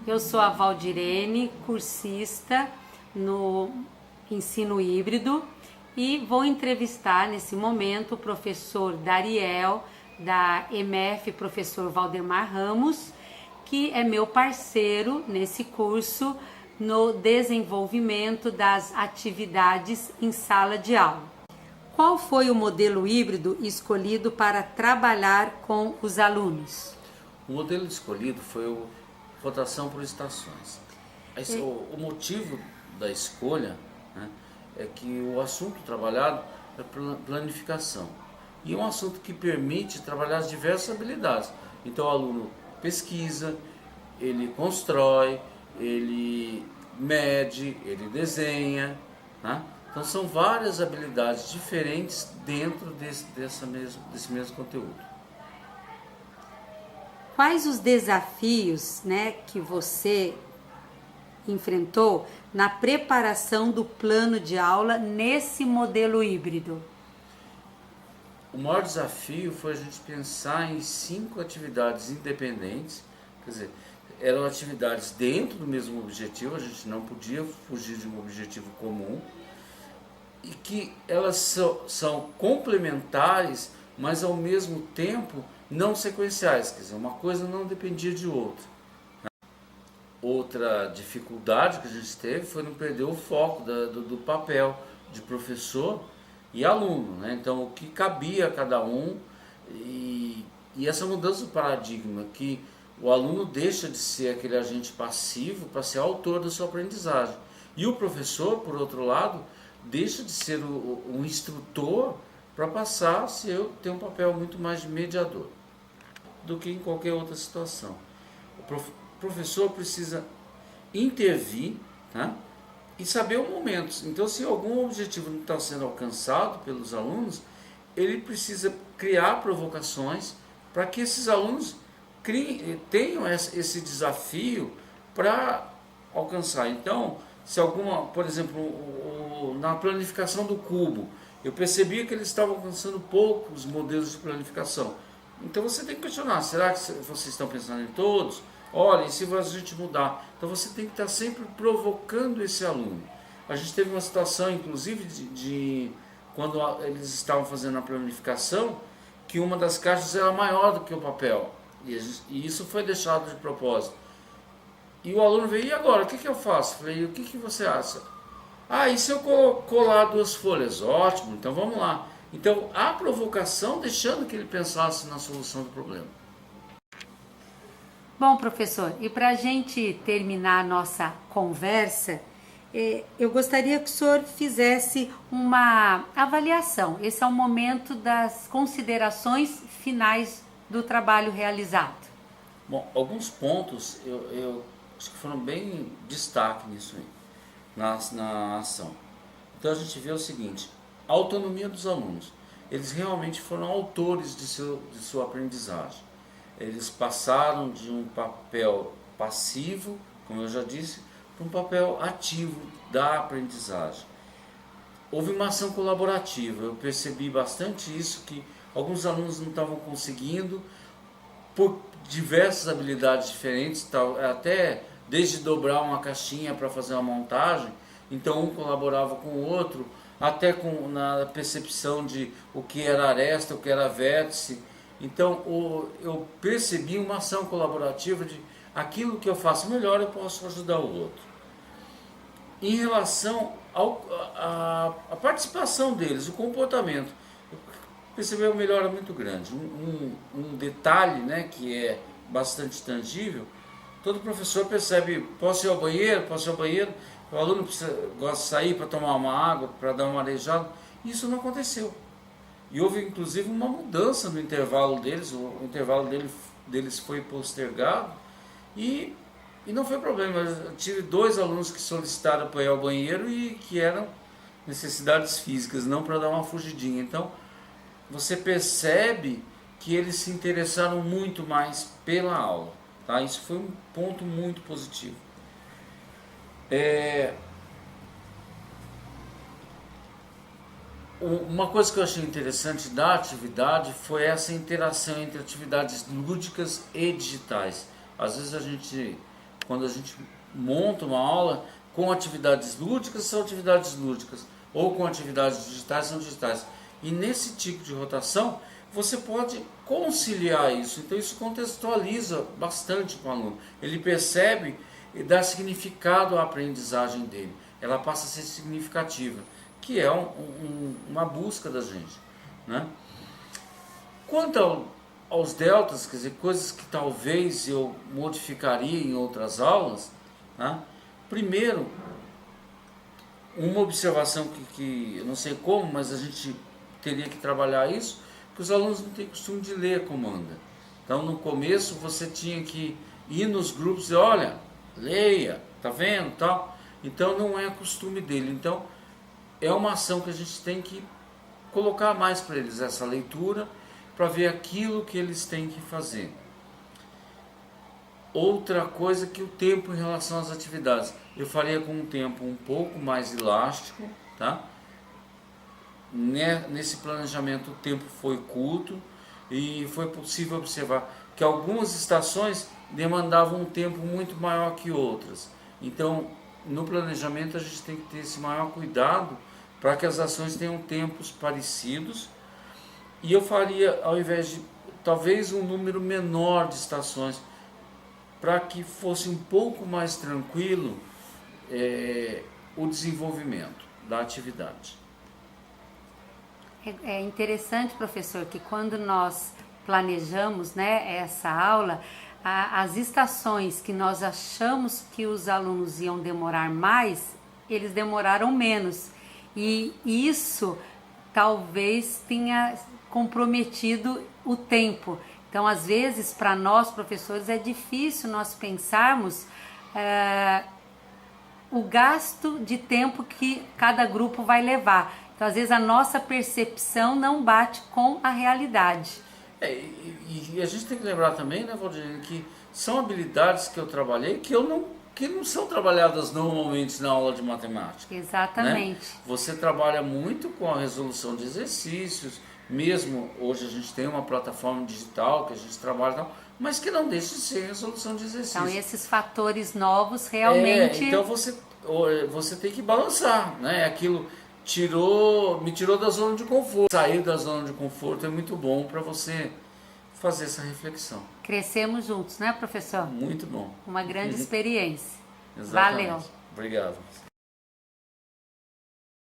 Eu sou a Valdirene, cursista no ensino híbrido, e vou entrevistar nesse momento o professor Dariel, da EMF, professor Valdemar Ramos, que é meu parceiro nesse curso no desenvolvimento das atividades em sala de aula. Qual foi o modelo híbrido escolhido para trabalhar com os alunos? O modelo escolhido foi a votação por estações. O motivo da escolha, né, é que o assunto trabalhado é planificação. E é um assunto que permite trabalhar as diversas habilidades. Então o aluno pesquisa, ele constrói, ele mede, ele desenha, né? Então são várias habilidades diferentes dentro desse mesmo conteúdo. Quais os desafios, que você enfrentou na preparação do plano de aula nesse modelo híbrido? O maior desafio foi a gente pensar em 5 atividades independentes, quer dizer, eram atividades dentro do mesmo objetivo, a gente não podia fugir de um objetivo comum, e que elas são complementares, mas ao mesmo tempo não sequenciais, quer dizer, uma coisa não dependia de outra. Outra dificuldade que a gente teve foi não perder o foco do papel de professor e aluno, né? Então o que cabia a cada um, e essa mudança do paradigma, que o aluno deixa de ser aquele agente passivo para ser autor da sua aprendizagem, e o professor, por outro lado, deixa de ser um instrutor para passar a ter um papel muito mais de mediador do que em qualquer outra situação. O professor precisa intervir, tá? E saber o momento. Então, se algum objetivo não está sendo alcançado pelos alunos, ele precisa criar provocações para que esses alunos tenham esse desafio para alcançar. Então, se por exemplo, na planificação do cubo, eu percebia que eles estavam alcançando poucos modelos de planificação. Então você tem que questionar, será que vocês estão pensando em todos? Olha, e se a gente mudar? Então você tem que estar sempre provocando esse aluno. A gente teve uma situação, inclusive, de quando eles estavam fazendo a planificação, que uma das caixas era maior do que o papel. E isso foi deixado de propósito. E o aluno veio, e agora, o que eu faço? Falei, o que você acha? E se eu colar 2 folhas? Ótimo, então vamos lá. Então, a provocação deixando que ele pensasse na solução do problema. Bom, professor, e para a gente terminar a nossa conversa, eu gostaria que o senhor fizesse uma avaliação. Esse é o momento das considerações finais do trabalho realizado. Bom, alguns pontos eu acho que foram bem destaque nisso aí, na ação. Então a gente vê o seguinte: a autonomia dos alunos. Eles realmente foram autores de sua aprendizagem. Eles passaram de um papel passivo, como eu já disse, para um papel ativo da aprendizagem. Houve uma ação colaborativa. Eu percebi bastante isso, que alguns alunos não estavam conseguindo, por diversas habilidades diferentes, até desde dobrar uma caixinha para fazer uma montagem. Então um colaborava com o outro, até na percepção de o que era aresta, o que era vértice. Então eu percebi uma ação colaborativa de aquilo que eu faço melhor eu posso ajudar o outro. Em relação à participação deles, o comportamento, eu percebi uma melhora muito grande. Um detalhe, né, que é bastante tangível: todo professor percebe, posso ir ao banheiro? O aluno gosta de sair para tomar uma água, para dar uma arejada. Isso não aconteceu. E houve inclusive uma mudança no intervalo deles, o intervalo deles foi postergado, e não foi problema. Eu tive 2 alunos que solicitaram para ir ao banheiro e que eram necessidades físicas, não para dar uma fugidinha. Então você percebe que eles se interessaram muito mais pela aula, tá? Isso foi um ponto muito positivo. Uma coisa que eu achei interessante da atividade foi essa interação entre atividades lúdicas e digitais. Às vezes a gente quando a gente monta uma aula com atividades lúdicas, são atividades lúdicas, ou com atividades digitais, são digitais. E nesse tipo de rotação, você pode conciliar isso. Então isso contextualiza bastante com o aluno. Ele percebe e dá significado à aprendizagem dele. Ela passa a ser significativa, que é uma busca da gente, né? Quanto aos deltas, quer dizer, coisas que talvez eu modificaria em outras aulas, né? Primeiro, uma observação que eu não sei como, mas a gente teria que trabalhar isso, que os alunos não têm costume de ler a comanda. Então, no começo, você tinha que ir nos grupos e olha, leia, tá vendo, tal. Então, não é costume dele. Então, é uma ação que a gente tem que colocar mais para eles, essa leitura, para ver aquilo que eles têm que fazer. Outra coisa que o tempo em relação às atividades. Eu faria com um tempo um pouco mais elástico, tá? Nesse planejamento o tempo foi curto e foi possível observar que algumas estações demandavam um tempo muito maior que outras. Então, no planejamento a gente tem que ter esse maior cuidado para que as ações tenham tempos parecidos. E eu faria, ao invés de talvez um número menor de estações, para que fosse um pouco mais tranquilo o desenvolvimento da atividade. É interessante, professor, que quando nós planejamos, né, essa aula, as estações que nós achamos que os alunos iam demorar mais, eles demoraram menos. E isso talvez tenha comprometido o tempo. Então, às vezes, para nós, professores, é difícil nós pensarmos o gasto de tempo que cada grupo vai levar. Então, às vezes, a nossa percepção não bate com a realidade. E a gente tem que lembrar também, né, Valdir, que são habilidades que eu trabalhei que não são trabalhadas normalmente na aula de matemática. Exatamente. Né? Você trabalha muito com a resolução de exercícios, mesmo hoje a gente tem uma plataforma digital que a gente trabalha, mas que não deixa de ser resolução de exercícios. Então, esses fatores novos realmente... Então, você tem que balançar, né? Aquilo me tirou da zona de conforto. Sair da zona de conforto é muito bom para você fazer essa reflexão. Crescemos juntos, né, professor? Muito bom. Uma grande experiência. Exatamente. Valeu. Obrigado.